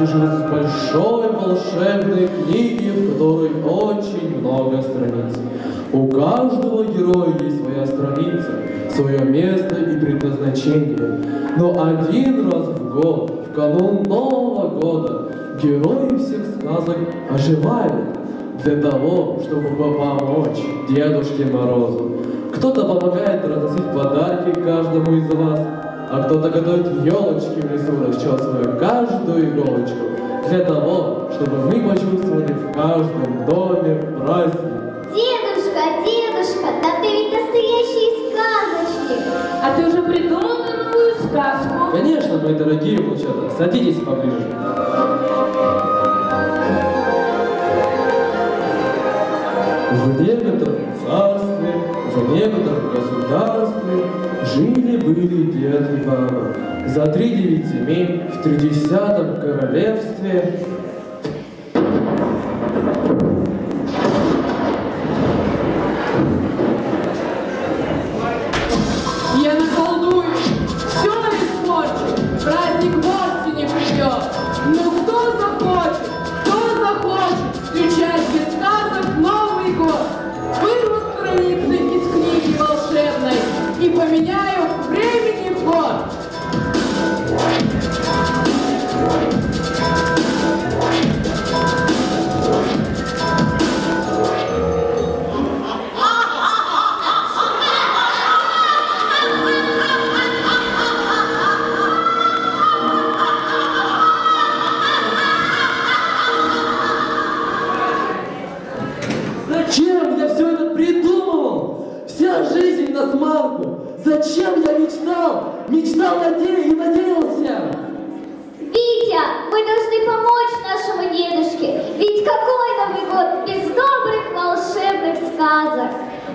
сказки живут в большой волшебной книге, в которой очень много страниц. У каждого героя есть своя страница, свое место и предназначение. Но один раз в год, в канун Нового года, герои всех сказок оживают для того, чтобы помочь Дедушке Морозу. Кто-то помогает разносить подарки каждому из вас, а кто-то готовит елочки в лесу, расчесывая каждую иголочку, для того, чтобы мы почувствовали в каждом доме праздник. Дедушка, да ты ведь настоящий сказочник. А ты уже придумал новую сказку? Конечно, мои дорогие внучата, садитесь поближе. В некотором царстве, в некотором государстве жили-были дед и баба. За 3-9 земель в 30-м королевстве. Я наколдую, все испорчу, праздник вовсе не придет. Но кто захочет встречать без сказок Новый год. Вырву страницы из книги волшебной и поменяю времени ход. Зачем я все это придумывал? Вся жизнь на смарку. Зачем я мечтал, и надеялся? Витя, мы должны помочь нашему дедушке. Ведь какой Новый год без добрых волшебных сказок?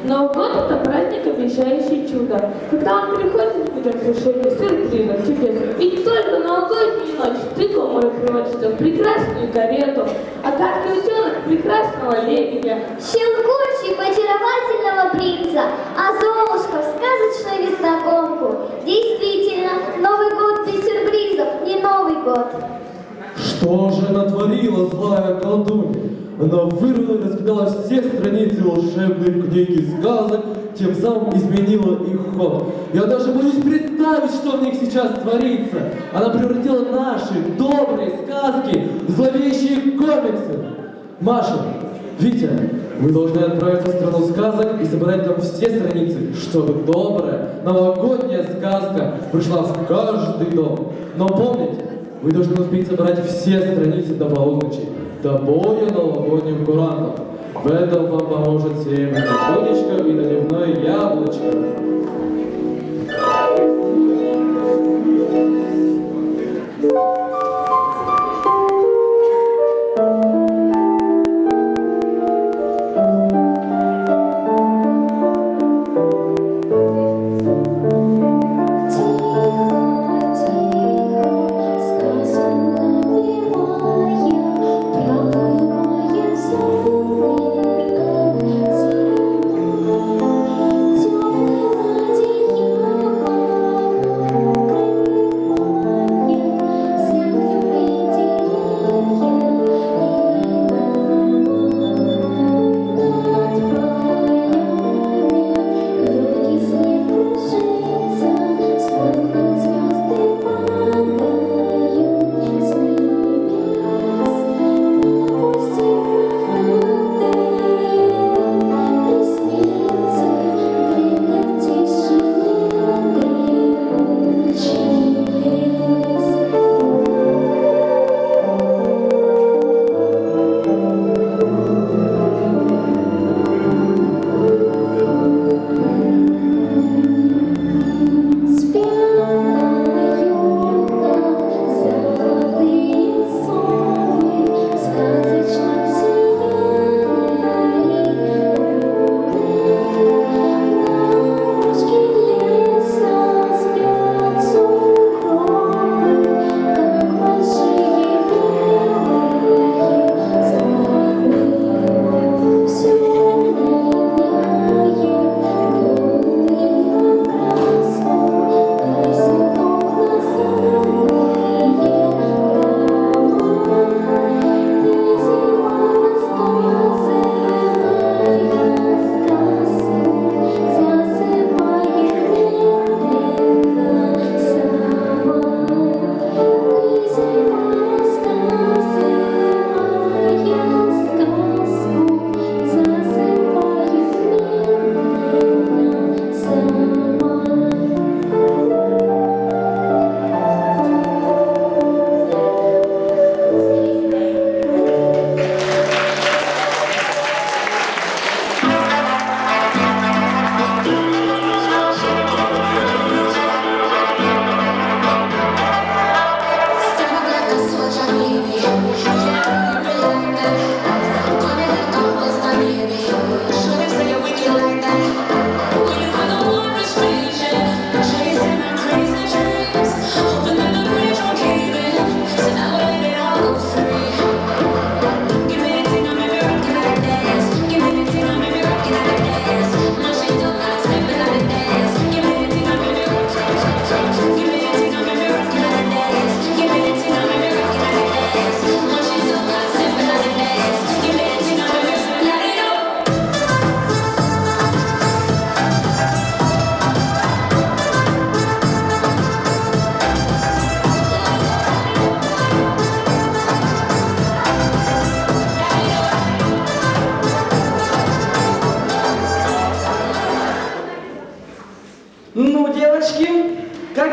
Новый год — это праздник, обещающий чудо. Когда он приходит, мы будем совершенно сюрпризов, чудес. И не только новогоднюю ночь, цикл может превратиться в прекрасную карету, а каждый утенок — прекрасного лебедя. Щелкучий очаровательного принца, а Золушка в сказочную незнакомку. Действительно, Новый год без сюрпризов, не Новый год. Что же натворила злая колдунья? Она вырвала и раскидала все страницы волшебной книги сказок, тем самым изменила их ход. Я даже боюсь представить, что в них сейчас творится. Она превратила наши добрые сказки в зловещие комиксы. Маша, Витя, вы должны отправиться в страну сказок и собрать там все страницы, чтобы добрая новогодняя сказка пришла в каждый дом. Но помните, вы должны успеть собрать все страницы до полуночи, до боя новогодних курантов. В этом вам поможет серебряная конечка и наливное яблочко. Теплый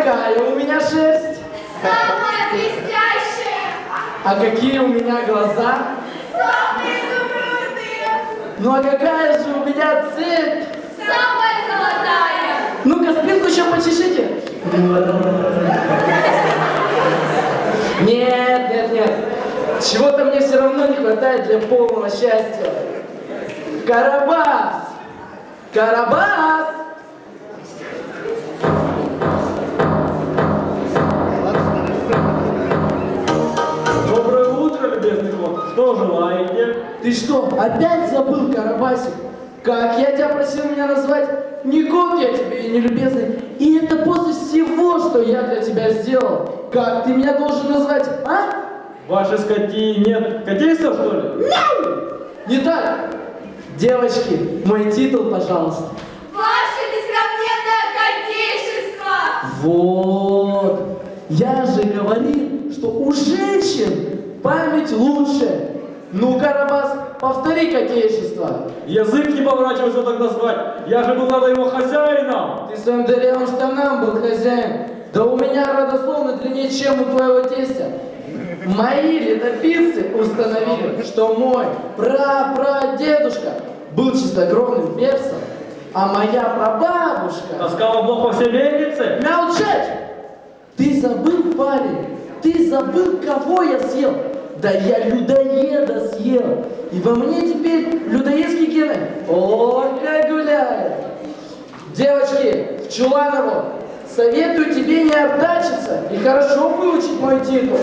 какая у меня шерсть? Самая блестящая, А какие у меня глаза? самые изумрудные, Ну а какая же у меня цепь? самая золотая. Ну-ка, спинку еще почешите. Нет, нет, нет. Чего-то мне все равно не хватает для полного счастья. Карабас! Карабас! Доброе утро, любезный кот. Что желаете? Ты что, опять забыл, Карабасик? Как я тебя просил меня назвать? Не кот я тебе и не любезный. И это после всего, что я для тебя сделал. Как ты меня должен назвать, а? Вашей скотине нет котейства, что ли? Не так. Девочки, мой титул, пожалуйста. Ваше несравненное котейшество. Вот. Я же говорил, что у женщин память лучше. Ну, Карабас, повтори котейшество. Язык не поворачивается так назвать. Я же был надо его хозяином. Ты своим дырявым штанам был хозяин. Да у меня родословно длиннее, чем у твоего тестя. Мои летописцы установили, что мой прапрадедушка был чистокровным персом, а моя прабабушка... Таскала Бог по всей мельнице. Молчать! Ты забыл, парень? Ты забыл, кого я съел? Да я людоеда съел. И во мне теперь людоедские гены. О, как гуляет! Девочки, в Чуланову, советую тебе не артачиться и хорошо выучить мой титул.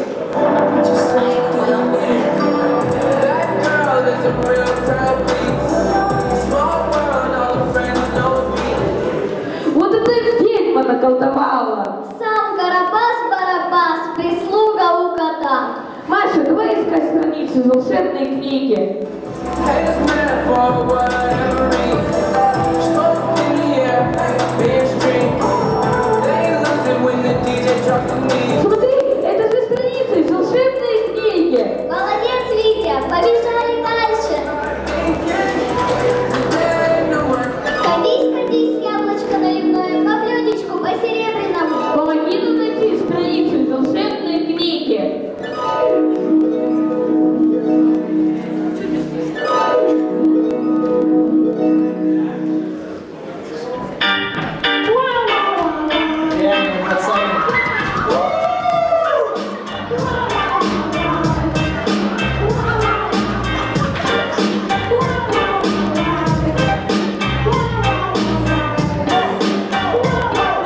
Вот это ведьма наколдовала. Сам Карабас-Барабас, прислуга у кота. Маша, давай искать страницу волшебной книги. Смотри, это же страница из волшебной книги. Молодец, Витя, побежали дальше. Катись, катись, яблочко наливное, по блюдечку, по серебряному. Помоги нам найти страницу из волшебной книги. Реально, пацаны.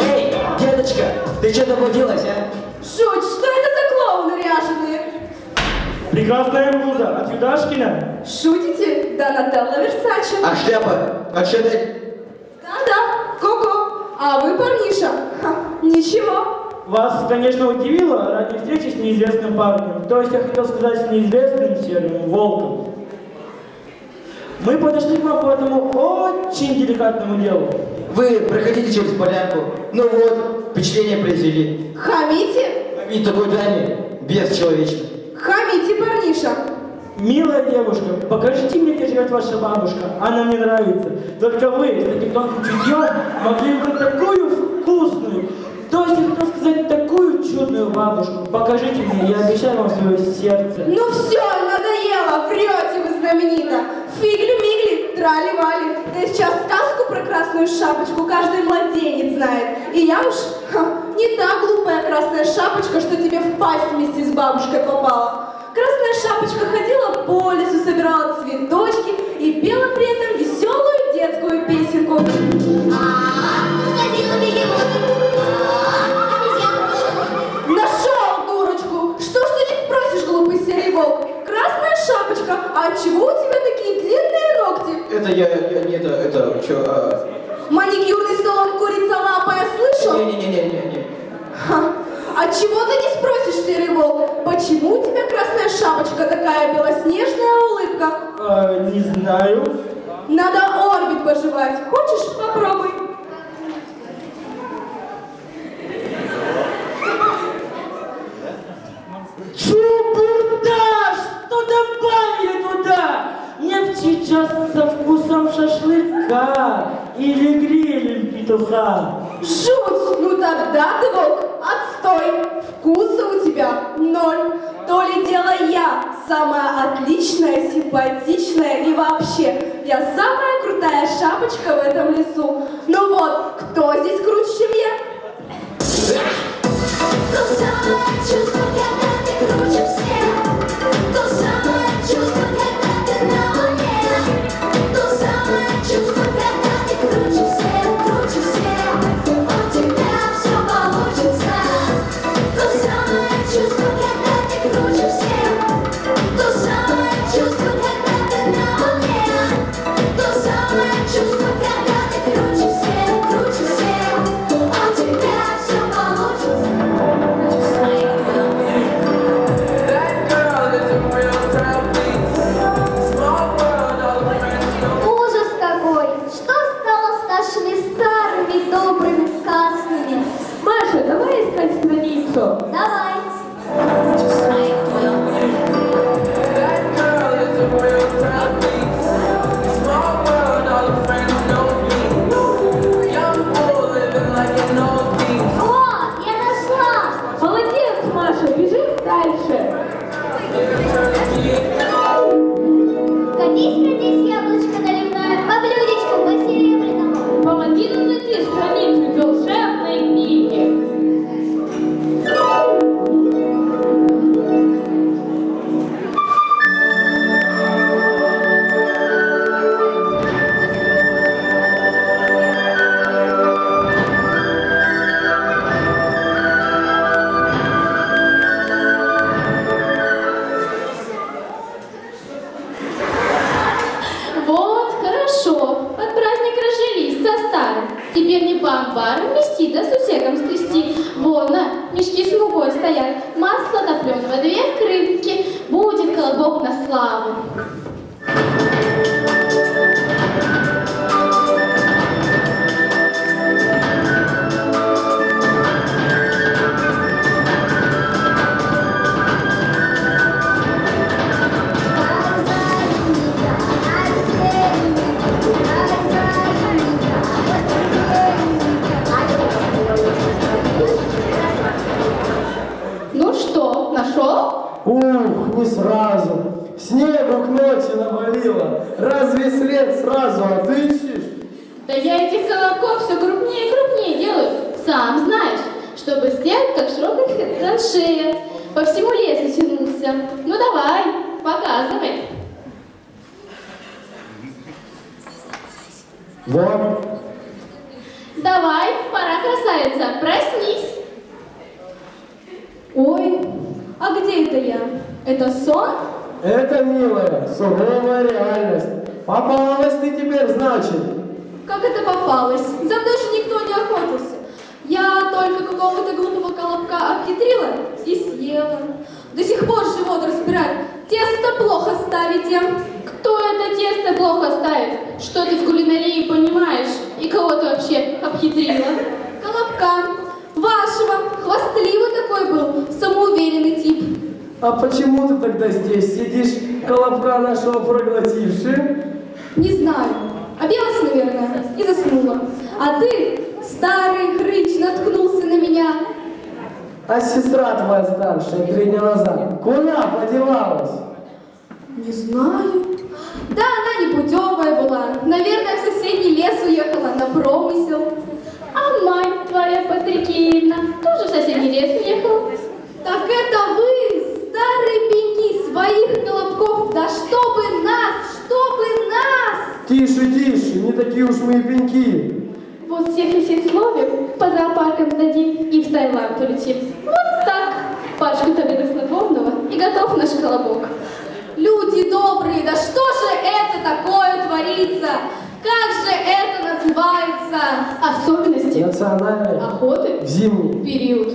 Эй, деточка, ты что заблудилась, а? Жуть, что это за клоуны ряженые? Прекрасная муза от Юдашкина. Шутите? Донателло Версаче. А шляпа? От Шанель? Да-да, Коко. А вы, парниша? Ха, ничего. Вас, конечно, удивило ради встречи с неизвестным парнем. То есть я хотел сказать с неизвестным серым волком. Мы подошли к вам по этому очень деликатному делу. Вы проходите через полянку. Ну вот, впечатление произвели. Хамите? А вид такой дани, бесчеловечный. Хамите, парниша. Милая девушка, покажите мне, где живет ваша бабушка. Она мне нравится. Только вы с таким тонким чутьем могли бы такую вкусную, то есть я хотел сказать, такую чудную бабушку. Покажите мне, я обещаю вам свое сердце. Ну все, надоело, врете вы знаменито. Фигли-мигли, трали-вали. Да сейчас сказку про красную шапочку каждый младенец знает. И я уж не та глупая красная шапочка, что тебе в пасть вместе с бабушкой попала. Красная шапочка ходила по лесу, собирала цветочки и пела при этом веселую детскую песенку. Ходила бегемот. Нашел дурочку! Что ж ты не просишь, глупый серый волк? Красная шапочка, а отчего у тебя такие длинные ногти? Это я не это, что, Маникюрный салон курица лапая, слышал? Не. Ха. А чего ты не спросишь, серый волк? Почему у тебя красная шапочка такая белоснежная улыбка? Не знаю. Надо орбит пожевать. Хочешь? Попробуй. Чебурда! Что добавили туда? Мне сейчас со вкусом шашлыка или грилем петуха. Жуть! Ну тогда ты, волк, Отстой! Вкуса у тебя ноль. То ли дело я, самая отличная, симпатичная и вообще, я самая крутая шапочка в этом лесу. Ну вот, кто здесь круче, чем я? То самое чувство, когда ты круче всех. То самое чувство, когда ты на волне. То самое чувство, когда ты круче всех, круче всех. У тебя все получится. То самое чувство, когда ты круче всех. То самое чувство, когда ты на волне. То самое чувство, когда ты круче всех, круче всех. У тебя все получится. Ужас какой! Что стало с нашими старыми добрыми сказками? Маша, давай искать страницу. Давай! О, я нашла! Молодец, Маша, бежим дальше. Катись, катись, яблочко наливное, по блюдечку, по серебряному. Помоги нам найти страницу волшебной книги. Вот, хорошо. Под праздник разжились со старым. Теперь не по амбарам мести, да с усеком скрести. Вон, на, мешки с мукой стоят. Масло топленое, 2 крынки. Будет колобок на славу. Ну что, нашел? Ух, не сразу. Снегу к ночи навалило. Разве след сразу отыщешь? Да я этих колобков все крупнее и крупнее делаю. Сам знаешь, чтобы след, как широкая траншея, по всему лесу тянулся. Ну давай, показывай. Вот. Давай, пора, красавица, проснись. Ой, а где это я? Это сон? Это, милая, суровая реальность. Попалась ты теперь, значит. Как это попалось? За мной же никто не охотился. Я только какого-то глупого колобка обхитрила и съела. До сих пор живот распирает. Тесто плохо ставите. Кто это тесто плохо ставит? Что ты в кулинарии понимаешь? И кого ты вообще обхитрила? Колобка. Вашего. Хвастливый такой был. Самоуверенный тип. А почему ты тогда здесь сидишь, колобка нашего проглотивши? Не знаю. Объелась, наверное, и заснула. А ты, старый хрыч, наткнулся на меня. А сестра твоя старшая 3 дня назад куда подевалась? Не знаю. Да, она непутевая была. Наверное, в соседний лес уехала на промысел. А мать твоя Патрикеевна тоже в соседний лес уехала. Так это вы, старые пеньки, своих колобков. Да чтобы нас, чтобы нас! Тише, тише, не такие уж мы и пеньки. Вот всех лисиц словим, по зоопаркам дадим и в Таиланд улетим. Вот так. Пачку таблеток снотворного и готов наш колобок. Люди добрые, да что же это такое творится? Как же это называется? Особенности Национальный охоты в зимний. период.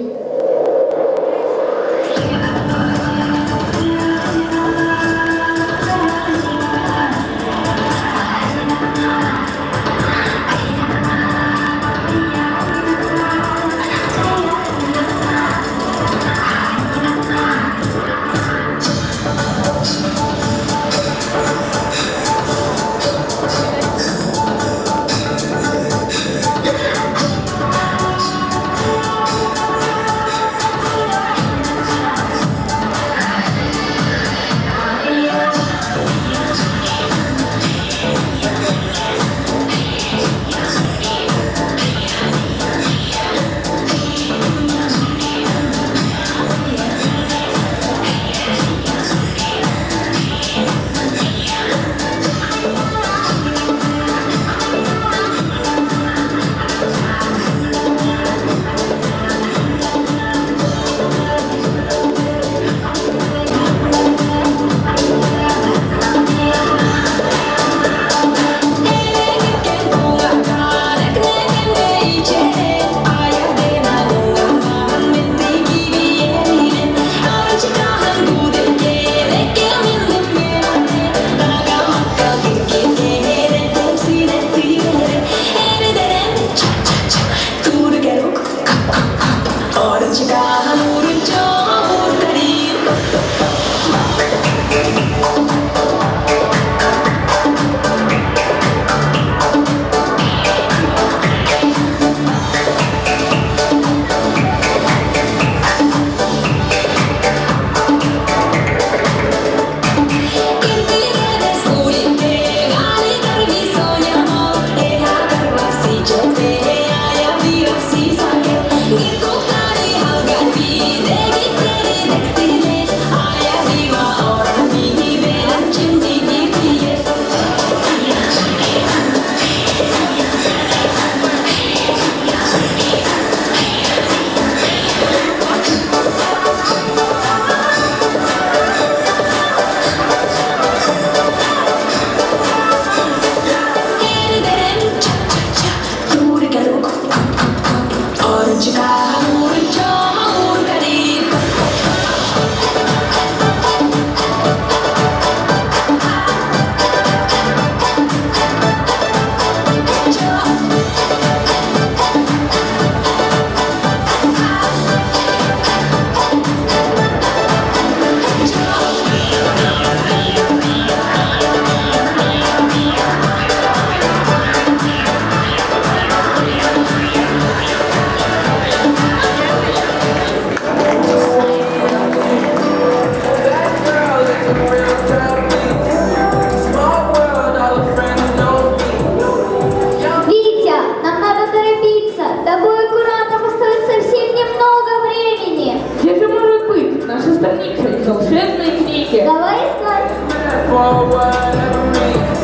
for whatever reason.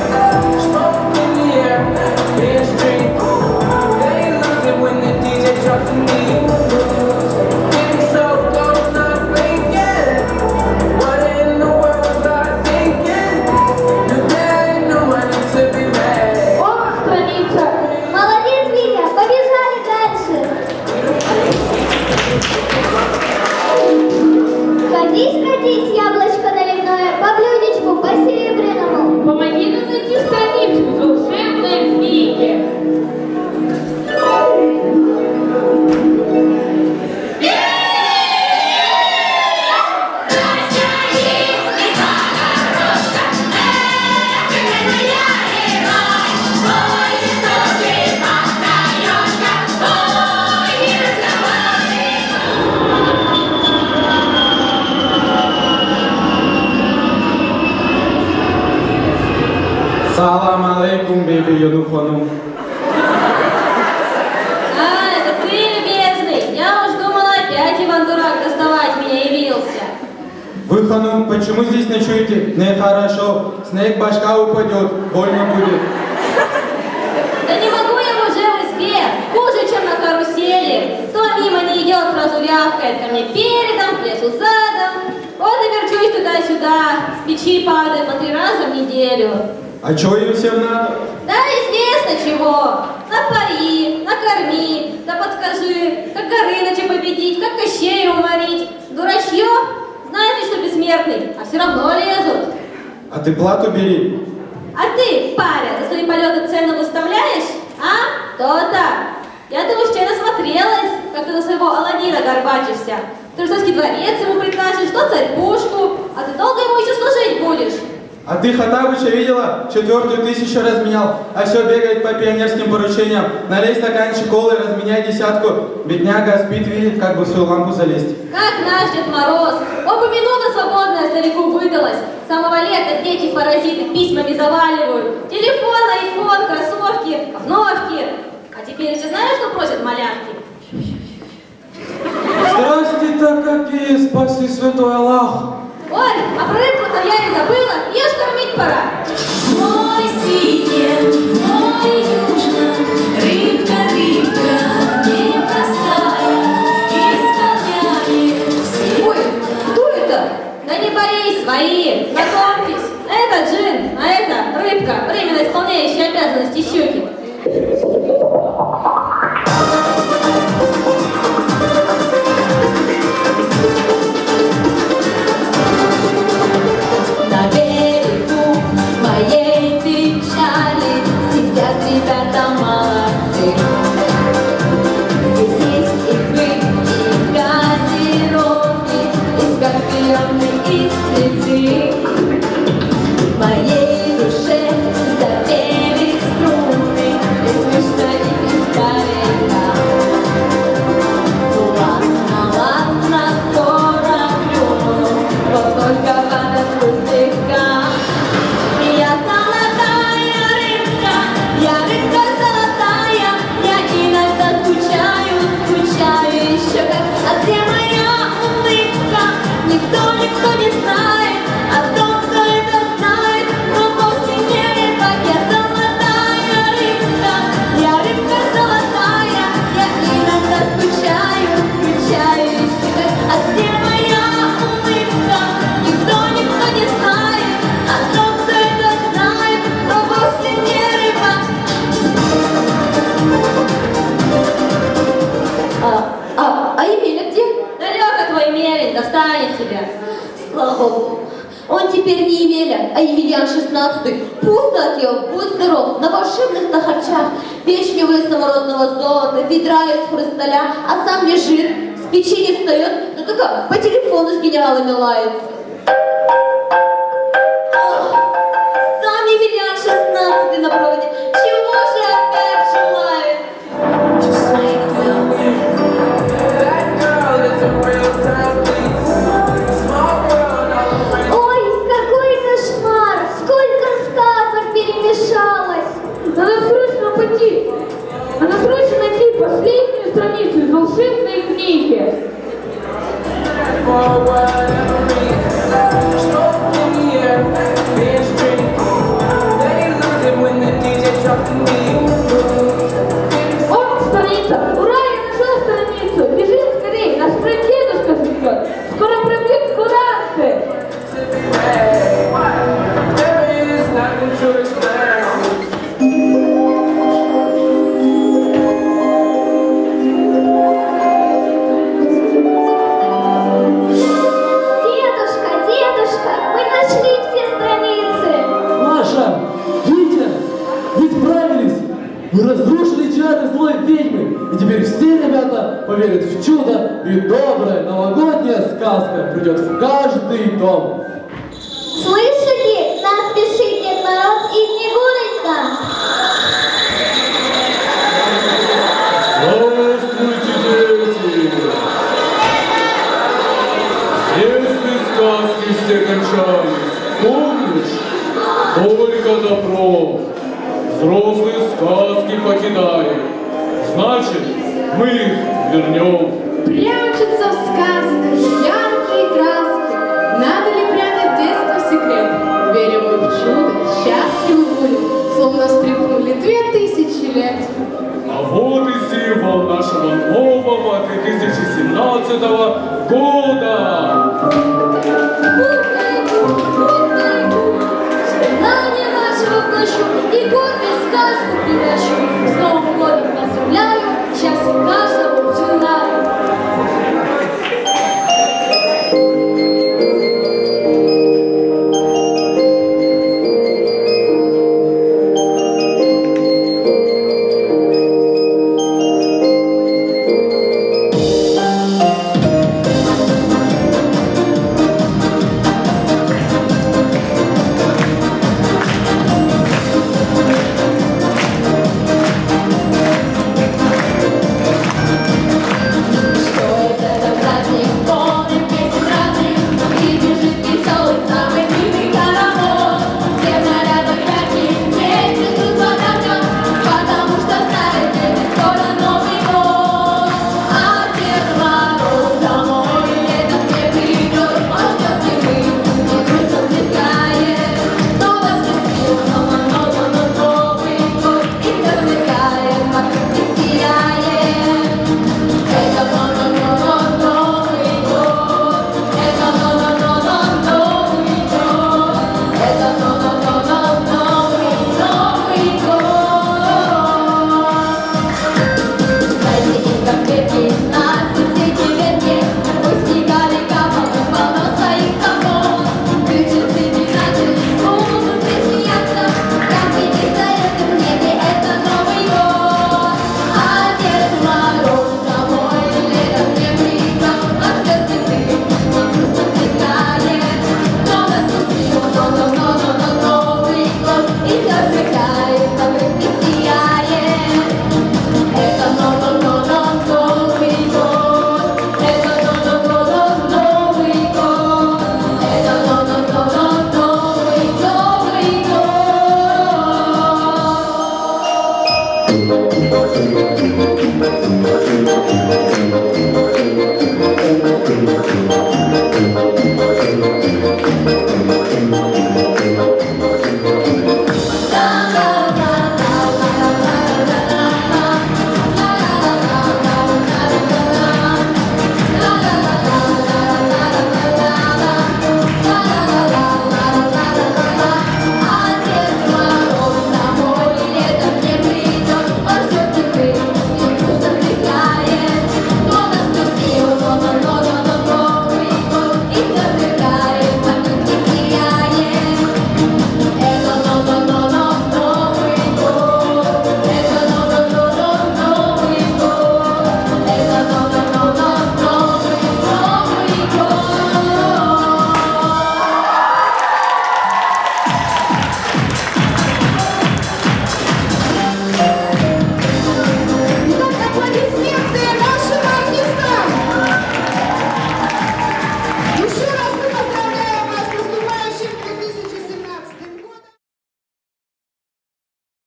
Smoke in the air, being street. They lose it when the DJ drops the beat. Getting so close, not blinking. What in the world was I thinking? There ain't no money to be made. Оба страница. Молодец, Витя, побежали дальше. Катись, катись, яблочко наливное, по блюдечку, по серебряному. Помоги нам найти страницу в волшебной книге. Салам алейкум, беби Янухану. Это ты, любезный? Я уж думала, опять Иван Дурак доставать меня явился. Вы, ханум, почему здесь ночуете? Нехорошо. Снег башка упадет, больно будет. Да не могу я уже в избе, хуже, чем на карусели. Кто мимо не идет, сразу вявкает ко мне передом, к лесу задом. Вот и верчусь туда-сюда, с печи падает по 3 раза в неделю. А чё им всем надо? Да известно чего. Напои, накорми, да подскажи, как Горыныча победить, как Кощея уморить. Дурачье? Знает ли, что бессмертный, а все равно лезут. А ты плату бери. А ты, паря, за свои полеты цену выставляешь? А? То-то. Я-то уж тебе насмотрелась, как ты на своего Аладдина горбачишься. Ты Ростовский дворец ему прикажешь, то царь-пушку, а ты долго ему еще служить будешь. А ты Хаттабыча видела? 4-ю 1000 разменял, а все бегает по пионерским поручениям. Налей стаканчик колы, разменяй 10-ку. Бедняга спит, видит, как бы в свою лампу залезть. Как наш Дед Мороз. Оба минута свободная старику выдалась. С самого лета дети-паразиты письмами заваливают. Телефон, айфон, кроссовки, обновки. А теперь еще знаешь, что просят малявки? Страсти-то какие, спаси святой Аллах. Ой, а про рыбку-то я и забыла. Ешь, кормить пора. Мой синее, мой южно, рыбка, рыбка, непростая, исполняет все. Ой, кто это? Да не боись, свои. Знакомьтесь. Это джин, а это рыбка, временно исполняющая обязанности щуки. На берегу моей печали сидят ребята молодцы. Здесь и пыть, и газировки, и скорпионы, и цветы. В моей душе запели струны, и слышно их издалека. Ну ладно, ладно, скоро клюну, вот только подожду слегка. Я золотая рыбка, я рыбка золотая, я иногда скучаю, скучаю еще как. А где моя улыбка? Никто не знает, а тот, кто это знает, но вовсе не рыбак. Я золотая рыбка, я рыбка золотая, я иногда скучаю, скучаю еще как. А где моя улыбка? Никто не знает, а тот, кто это знает, но вовсе не рыбак. А Емеля где? Да Лёха твой мерин достанет тебя. Слава Богу. Он теперь не Емеля, а Емельян 16-й. Пусто отъел, будь здоров, на волшебных тахачах. Печневые самородного золота, ведра из хрусталя, а сам лежит, с печи не встает, но только по телефону с генералами лается. Сам Емельян 16-й на проводе. Чего же опять желает? That girl is a real time piece. Small world, all the friends. Ой, какой кошмар! Сколько сказок перемешалось! Надо срочно пойти. Надо срочно найти последнюю страницу из волшебной книги. For whatever reason. Мы разрушили чары злой ведьмы, и теперь все ребята поверят в чудо, и добрая новогодняя сказка придет в каждый дом. Слышите? Нас спешит Дед Мороз и Снегурочка. Здравствуйте, дети! Если сказки все кончались, помнишь? Только добро. Взрослые сказки покидают. Значит, мы их вернем. Прячутся в сказках яркие краски. Надо ли прятать детство секрет? Верим мы в чудо, счастливы будем, словно стряхнули 2000 лет. А вот и символ нашего нового 2017 года. Знание вашего прощу и год без сказку превращу. С Новым годом поздравляю, счастья каждого